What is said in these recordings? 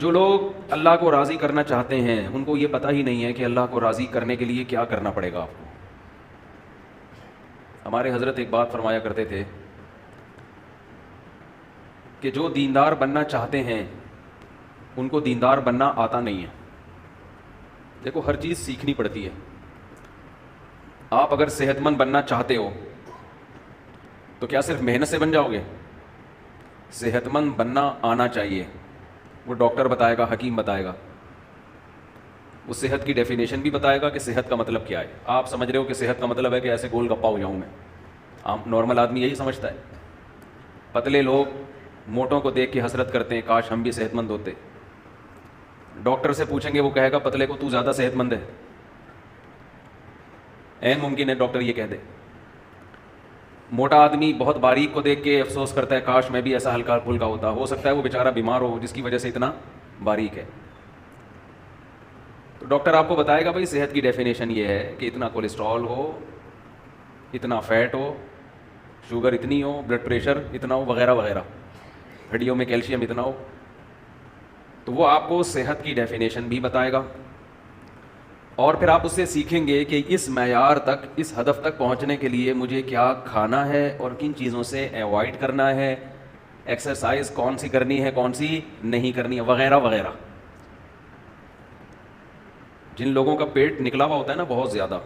جو لوگ اللہ کو راضی کرنا چاہتے ہیں ان کو یہ پتہ ہی نہیں ہے کہ اللہ کو راضی کرنے کے لیے کیا کرنا پڑے گا آپ کو. ہمارے حضرت ایک بات فرمایا کرتے تھے کہ جو دیندار بننا چاہتے ہیں ان کو دیندار بننا آتا نہیں ہے. دیکھو ہر چیز سیکھنی پڑتی ہے. آپ اگر صحت مند بننا چاہتے ہو تو کیا صرف محنت سے بن جاؤ گے؟ صحت مند بننا آنا چاہیے. وہ ڈاکٹر بتائے گا, حکیم بتائے گا, وہ صحت کی ڈیفینیشن بھی بتائے گا کہ صحت کا مطلب کیا ہے. آپ سمجھ رہے ہو کہ صحت کا مطلب ہے کہ ایسے گول گپا ہو جاؤں میں. عام نارمل آدمی یہی سمجھتا ہے. پتلے لوگ موٹوں کو دیکھ کے حسرت کرتے ہیں کاش ہم بھی صحت مند ہوتے. ڈاکٹر سے پوچھیں گے وہ کہے گا پتلے کو تو زیادہ صحت مند ہے. عین ممکن ہے ڈاکٹر یہ کہہ دے. موٹا آدمی بہت باریک کو دیکھ کے افسوس کرتا ہے کاش میں بھی ایسا ہلکا پھلکا ہوتا. ہو سکتا ہے وہ بیچارہ بیمار ہو جس کی وجہ سے اتنا باریک ہے. تو ڈاکٹر آپ کو بتائے گا بھائی صحت کی ڈیفینیشن یہ ہے کہ اتنا کولیسٹرول ہو, اتنا فیٹ ہو, شوگر اتنی ہو, بلڈ پریشر اتنا ہو, وغیرہ وغیرہ, ہڈیوں میں کیلشیم اتنا ہو. تو وہ آپ کو صحت کی ڈیفینیشن بھی بتائے گا. اور پھر آپ اس سے سیکھیں گے کہ اس معیار تک, اس ہدف تک پہنچنے کے لیے مجھے کیا کھانا ہے اور کن چیزوں سے ایوائڈ کرنا ہے, ایکسرسائز کون سی کرنی ہے کون سی نہیں کرنی ہے, وغیرہ وغیرہ. جن لوگوں کا پیٹ نکلا ہوا ہوتا ہے نا بہت زیادہ,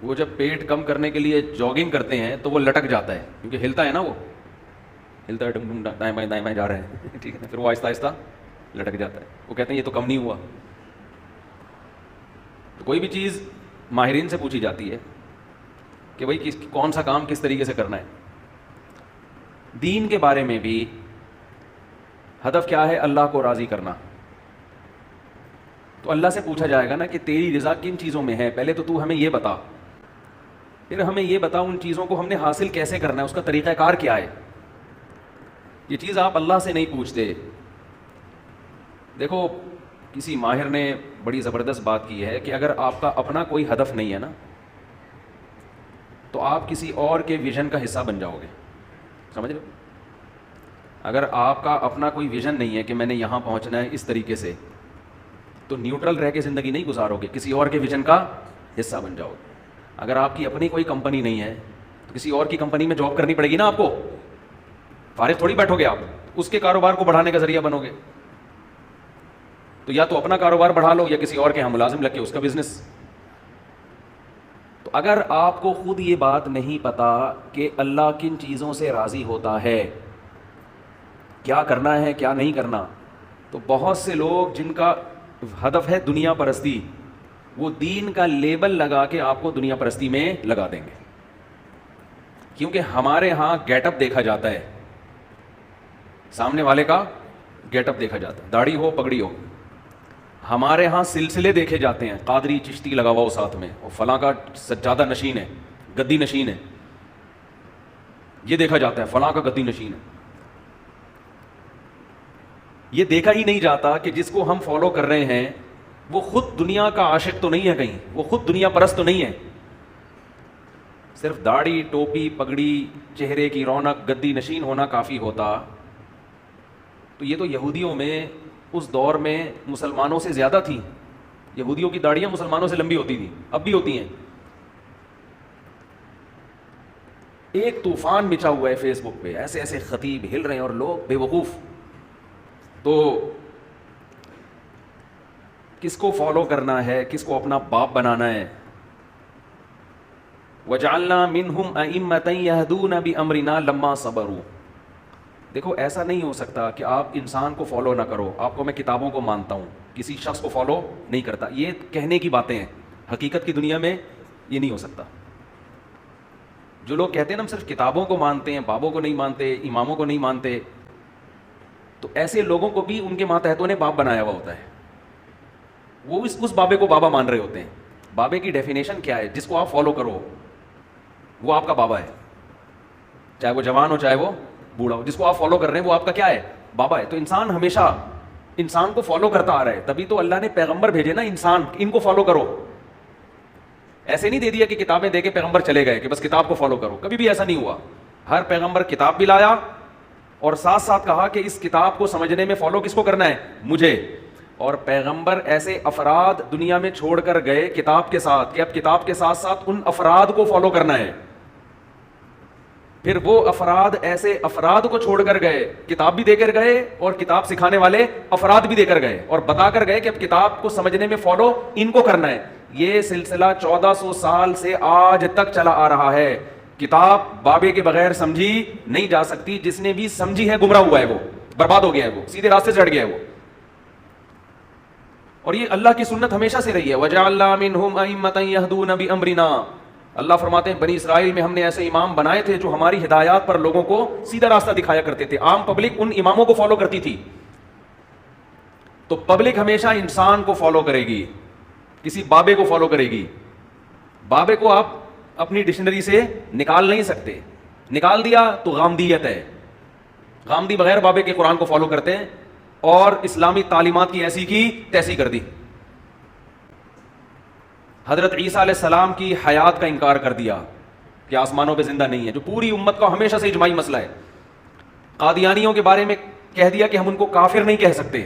وہ جب پیٹ کم کرنے کے لیے جاگنگ کرتے ہیں تو وہ لٹک جاتا ہے کیونکہ ہلتا ہے نا, وہ ہلتا ہے دائیں بائیں جا رہے ہیں, ٹھیک ہے, پھر وہ آہستہ آہستہ لٹک جاتا ہے. وہ کہتے ہیں یہ تو کم نہیں ہوا. تو کوئی بھی چیز ماہرین سے پوچھی جاتی ہے کہ بھائی کون سا کام کس طریقے سے کرنا ہے. دین کے بارے میں بھی ہدف کیا ہے؟ اللہ کو راضی کرنا. تو اللہ سے پوچھا جائے گا نا کہ تیری رضا کن چیزوں میں ہے, پہلے تو تو ہمیں یہ بتا, پھر ہمیں یہ بتا ان چیزوں کو ہم نے حاصل کیسے کرنا ہے, اس کا طریقہ کار کیا ہے. یہ چیز آپ اللہ سے نہیں پوچھتے. دیکھو کسی ماہر نے بڑی زبردست بات کی ہے کہ اگر آپ کا اپنا کوئی ہدف نہیں ہے نا تو آپ کسی اور کے ویژن کا حصہ بن جاؤ گے. سمجھ رہے ہو؟ اگر آپ کا اپنا کوئی ویژن نہیں ہے کہ میں نے یہاں پہنچنا ہے اس طریقے سے, تو نیوٹرل رہ کے زندگی نہیں گزارو گے, کسی اور کے ویژن کا حصہ بن جاؤ گے. اگر آپ کی اپنی کوئی کمپنی نہیں ہے تو کسی اور کی کمپنی میں جاب کرنی پڑے گی نا آپ کو. فارغ تھوڑی بیٹھو گے آپ, اس کے کاروبار کو بڑھانے کا ذریعہ بنو گے. تو یا تو اپنا کاروبار بڑھا لو یا کسی اور کے یہاں ملازم لگ کے اس کا بزنس. تو اگر آپ کو خود یہ بات نہیں پتا کہ اللہ کن چیزوں سے راضی ہوتا ہے, کیا کرنا ہے کیا نہیں کرنا, تو بہت سے لوگ جن کا ہدف ہے دنیا پرستی, وہ دین کا لیبل لگا کے آپ کو دنیا پرستی میں لگا دیں گے. کیونکہ ہمارے ہاں گیٹ اپ دیکھا جاتا ہے, سامنے والے کا گیٹ اپ دیکھا جاتا ہے, داڑھی ہو پگڑی ہو. ہمارے ہاں سلسلے دیکھے جاتے ہیں, قادری چشتی لگا ہوا ہو ساتھ میں, اور فلاں کا سجادہ نشین ہے, گدی نشین ہے, یہ دیکھا جاتا ہے, فلاں کا گدی نشین ہے. یہ دیکھا ہی نہیں جاتا کہ جس کو ہم فالو کر رہے ہیں وہ خود دنیا کا عاشق تو نہیں ہے, کہیں وہ خود دنیا پرست تو نہیں ہے. صرف داڑھی ٹوپی پگڑی چہرے کی رونق گدی نشین ہونا کافی ہوتا تو یہ تو یہودیوں میں اس دور میں مسلمانوں سے زیادہ تھی. یہودیوں کی داڑیاں مسلمانوں سے لمبی ہوتی تھیں, اب بھی ہوتی ہیں. ایک طوفان بچھا ہوا ہے فیس بک پہ, ایسے ایسے خطیب ہل رہے ہیں اور لوگ بے وقوف. تو کس کو فالو کرنا ہے, کس کو اپنا باپ بنانا ہے؟ وَجَعَلْنَا مِنْهُمْ أَئِمَّةً يَهْدُونَ بِأَمْرِنَا لَمَّا صَبَرُوا. دیکھو ایسا نہیں ہو سکتا کہ آپ انسان کو فالو نہ کرو. آپ کو میں کتابوں کو مانتا ہوں, کسی شخص کو فالو نہیں کرتا, یہ کہنے کی باتیں ہیں. حقیقت کی دنیا میں یہ نہیں ہو سکتا. جو لوگ کہتے ہیں نا ہم صرف کتابوں کو مانتے ہیں, بابوں کو نہیں مانتے, اماموں کو نہیں مانتے, تو ایسے لوگوں کو بھی ان کے ماتحتوں نے باپ بنایا ہوا ہوتا ہے. وہ اس بابے کو بابا مان رہے ہوتے ہیں. بابے کی ڈیفینیشن کیا ہے؟ جس کو آپ فالو کرو وہ آپ کا بابا ہے, چاہے وہ جوان ہو چاہے وہ بوڑھا ہو. جس کو آپ فالو کر رہے ہیں وہ آپ کا کیا ہے؟ بابا ہے. تو انسان ہمیشہ انسان کو فالو کرتا آ رہا ہے, تبھی تو اللہ نے پیغمبر بھیجے نا, انسان ان کو فالو کرو. ایسے نہیں دے دیا کہ کتابیں دے کے پیغمبر چلے گئے کہ بس کتاب کو فالو کرو. کبھی بھی ایسا نہیں ہوا. ہر پیغمبر کتاب بھی لایا اور ساتھ ساتھ کہا کہ اس کتاب کو سمجھنے میں فالو کس کو کرنا ہے؟ مجھے. اور پیغمبر ایسے افراد دنیا میں چھوڑ کر گئے کتاب کے ساتھ کہ اب کتاب کے ساتھ ساتھ ان افراد کو فالو کرنا ہے. پھر وہ افراد ایسے افراد کو چھوڑ کر گئے, کتاب بھی دے کر گئے اور کتاب سکھانے والے افراد بھی دے کر گئے, اور بتا کر گئے کہ اب کتاب کو سمجھنے میں فالو ان کو کرنا ہے. یہ سلسلہ 1400 سال سے آج تک چلا آ رہا ہے. کتاب بابے کے بغیر سمجھی نہیں جا سکتی. جس نے بھی سمجھی ہے گمراہ ہوا ہے, وہ برباد ہو گیا ہے, وہ سیدھے راستے سے ہٹ گیا ہے وہ. اور یہ اللہ کی سنت ہمیشہ سے رہی ہے. وَجَعَلْنَا مِنْهُمْ أَئِمَّةً يَهْدُونَ بِأَمْرِنَا. اللہ فرماتے ہیں بنی اسرائیل میں ہم نے ایسے امام بنائے تھے جو ہماری ہدایات پر لوگوں کو سیدھا راستہ دکھایا کرتے تھے. عام پبلک ان اماموں کو فالو کرتی تھی. تو پبلک ہمیشہ انسان کو فالو کرے گی, کسی بابے کو فالو کرے گی. بابے کو آپ اپنی ڈکشنری سے نکال نہیں سکتے. نکال دیا تو غامدیت ہے. غامدی بغیر بابے کے قرآن کو فالو کرتے ہیں اور اسلامی تعلیمات کی ایسی کی تیسی کر دی. حضرت عیسیٰ علیہ السلام کی حیات کا انکار کر دیا کہ آسمانوں پہ زندہ نہیں ہے, جو پوری امت کا ہمیشہ سے اجماعی مسئلہ ہے. قادیانیوں کے بارے میں کہہ دیا کہ ہم ان کو کافر نہیں کہہ سکتے.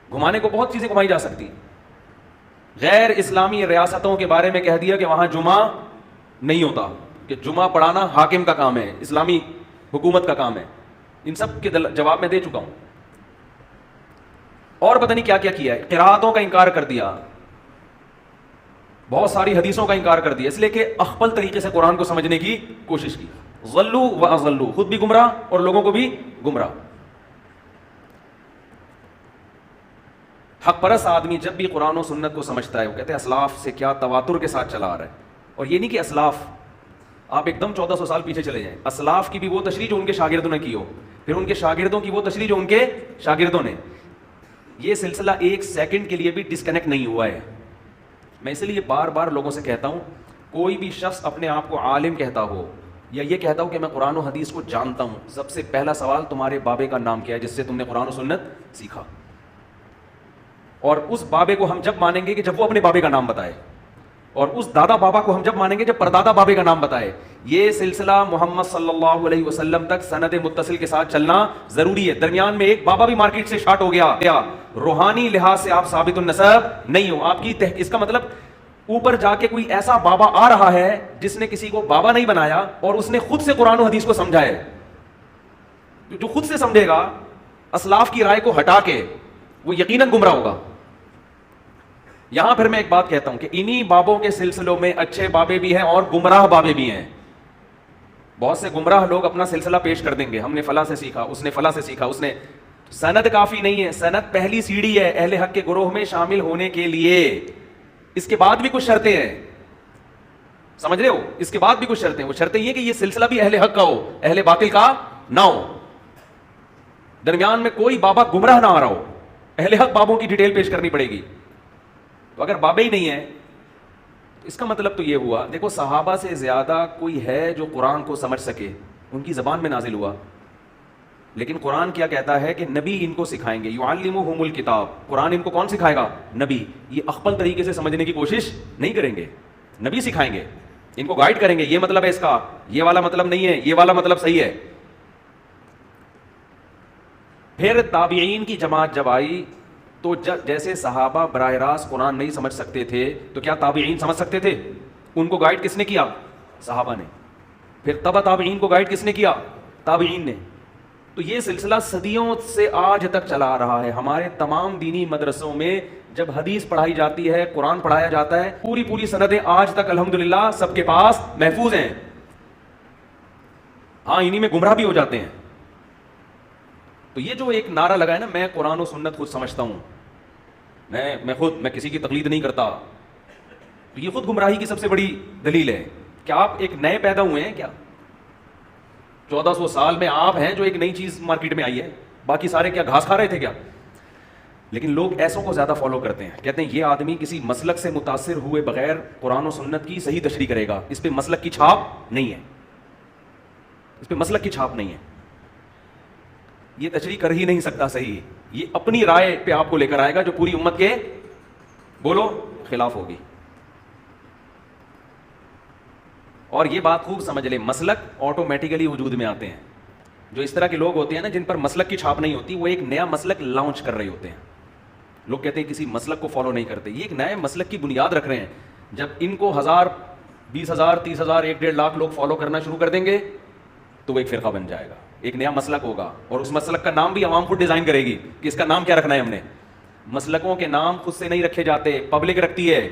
گھمانے کو بہت چیزیں گھمائی جا سکتی. غیر اسلامی ریاستوں کے بارے میں کہہ دیا کہ وہاں جمعہ نہیں ہوتا, کہ جمعہ پڑھانا حاکم کا کام ہے, اسلامی حکومت کا کام ہے. ان سب کے جواب میں دے چکا ہوں. اور پتہ نہیں کیا کیا کیا ہے. قراتوں کا انکار کر دیا, بہت ساری حدیثوں کا انکار کر دیا, اس لیے کہ اخپل طریقے سے قرآن کو سمجھنے کی کوشش کی. ضلوا واضلوا, خود بھی گمراہ اور لوگوں کو بھی گمراہ. حق پرست آدمی جب بھی قرآن و سنت کو سمجھتا ہے وہ کہتے ہیں اسلاف سے کیا تواتر کے ساتھ چلا آ رہا ہے. اور یہ نہیں کہ اسلاف آپ ایک دم 1400 سال پیچھے چلے جائیں. اسلاف کی بھی وہ تشریح جو ان کے شاگردوں نے کی ہو, پھر ان کے شاگردوں کی وہ تشریح جو ان کے شاگردوں نے. یہ سلسلہ ایک سیکنڈ کے لیے بھی ڈسکنیکٹ نہیں ہوا ہے. میں اس لیے بار بار لوگوں سے کہتا ہوں, کوئی بھی شخص اپنے آپ کو عالم کہتا ہو یا یہ کہتا ہو کہ میں قرآن و حدیث کو جانتا ہوں, سب سے پہلا سوال تمہارے بابے کا نام کیا ہے جس سے تم نے قرآن و سنت سیکھا. اور اس بابے کو ہم جب مانیں گے کہ جب وہ اپنے بابے کا نام بتائے, اور اس دادا بابا کو ہم جب مانیں گے جب پردادا بابے کا نام بتائے. یہ سلسلہ محمد صلی اللہ علیہ وسلم تک سند متصل کے ساتھ چلنا ضروری ہے. درمیان میں ایک بابا بھی مارکیٹ سے شارٹ ہو گیا, روحانی لحاظ سے آپ ثابت النسب نہیں ہو. آپ کی اس کا مطلب اوپر جا کے کوئی ایسا بابا آ رہا ہے جس نے کسی کو بابا نہیں بنایا اور اس نے خود سے قرآن و حدیث کو سمجھا ہے. جو خود سے سمجھے گا اسلاف کی رائے کو ہٹا کے وہ یقیناً گمراہ ہوگا. یہاں پھر میں ایک بات کہتا ہوں کہ انہی بابوں کے سلسلوں میں اچھے بابے بھی ہیں اور گمراہ بابے بھی ہیں. بہت سے گمراہ لوگ اپنا سلسلہ پیش کر دیں گے, ہم نے فلاں سے سیکھا, اس نے فلاں سے سیکھا, اس نے. سند کافی نہیں ہے, سند پہلی سیڑھی ہے اہل حق کے گروہ میں شامل ہونے کے لیے. اس کے بعد بھی کچھ شرطیں ہیں, سمجھ رہے ہو, اس کے بعد بھی کچھ شرطیں. وہ شرطیں یہ کہ یہ سلسلہ بھی اہل حق کا ہو, اہل باطل کا نہ ہو. درمیان میں کوئی بابا گمراہ نہ آ رہا ہو. اہل حق بابوں کی ڈیٹیل پیش کرنی پڑے گی. تو اگر بابے ہی نہیں ہے تو اس کا مطلب تو یہ ہوا, دیکھو صحابہ سے زیادہ کوئی ہے جو قرآن کو سمجھ سکے, ان کی زبان میں نازل ہوا. لیکن قرآن کیا کہتا ہے کہ نبی ان کو سکھائیں گے. یعلمہم الکتاب, قرآن ان کو کون سکھائے گا؟ نبی. یہ اخپل طریقے سے سمجھنے کی کوشش نہیں کریں گے, نبی سکھائیں گے, ان کو گائیڈ کریں گے. یہ مطلب ہے اس کا, یہ والا مطلب نہیں ہے, یہ والا مطلب صحیح ہے. پھر تابعین کی جماعت جب آئی تو جیسے صحابہ براہ راست قرآن نہیں سمجھ سکتے تھے تو کیا تابعین سمجھ سکتے تھے؟ ان کو گائیڈ کس نے کیا؟ صحابہ نے. پھر تبع تابعین کو گائیڈ کس نے کیا؟ تابعین نے. تو یہ سلسلہ صدیوں سے آج تک چلا آ رہا ہے. ہمارے تمام دینی مدرسوں میں جب حدیث پڑھائی جاتی ہے, قرآن پڑھایا جاتا ہے, پوری سندیں آج تک الحمدللہ سب کے پاس محفوظ ہیں. ہاں انہی میں گمراہ بھی ہو جاتے ہیں. تو یہ جو ایک نعرہ لگا ہے نا, میں قرآن و سنت خود سمجھتا ہوں, میں کسی کی تقلید نہیں کرتا, تو یہ خود گمراہی کی سب سے بڑی دلیل ہے. کیا آپ ایک نئے پیدا ہوئے ہیں کیا؟ 1400 سال میں آپ ہیں جو ایک نئی چیز مارکیٹ میں آئی ہے, باقی سارے کیا گھاس کھا رہے تھے کیا؟ لیکن لوگ ایسوں کو زیادہ فالو کرتے ہیں, کہتے ہیں یہ آدمی کسی مسلک سے متاثر ہوئے بغیر قرآن و سنت کی صحیح تشریح کرے گا, اس پہ مسلک کی چھاپ نہیں ہے, اس پہ مسلک کی چھاپ نہیں ہے, یہ تشریح کر ہی نہیں سکتا صحیح. یہ اپنی رائے پہ آپ کو لے کر آئے گا جو پوری امت کے بولو خلاف ہوگی. اور یہ بات خوب سمجھ لیں, مسلک آٹومیٹیکلی وجود میں آتے ہیں. جو اس طرح کے لوگ ہوتے ہیں نا جن پر مسلک کی چھاپ نہیں ہوتی, وہ ایک نیا مسلک لانچ کر رہے ہوتے ہیں. لوگ کہتے ہیں کسی مسلک کو فالو نہیں کرتے, یہ ایک نئے مسلک کی بنیاد رکھ رہے ہیں. جب ان کو 1000, 20,000, 30,000, 1.5 لاکھ لوگ فالو کرنا شروع کر دیں گے تو وہ ایک فرقہ بن جائے گا, ایک نیا مسلک ہوگا, اور اس مسلک کا نام بھی عوام خود ڈیزائن کرے گی کہ اس کا نام کیا رکھنا ہے ہم نے. مسلکوں کے نام خود سے نہیں رکھے جاتے, پبلک رکھتی ہے.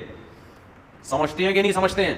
سمجھتے ہیں کہ نہیں سمجھتے ہیں؟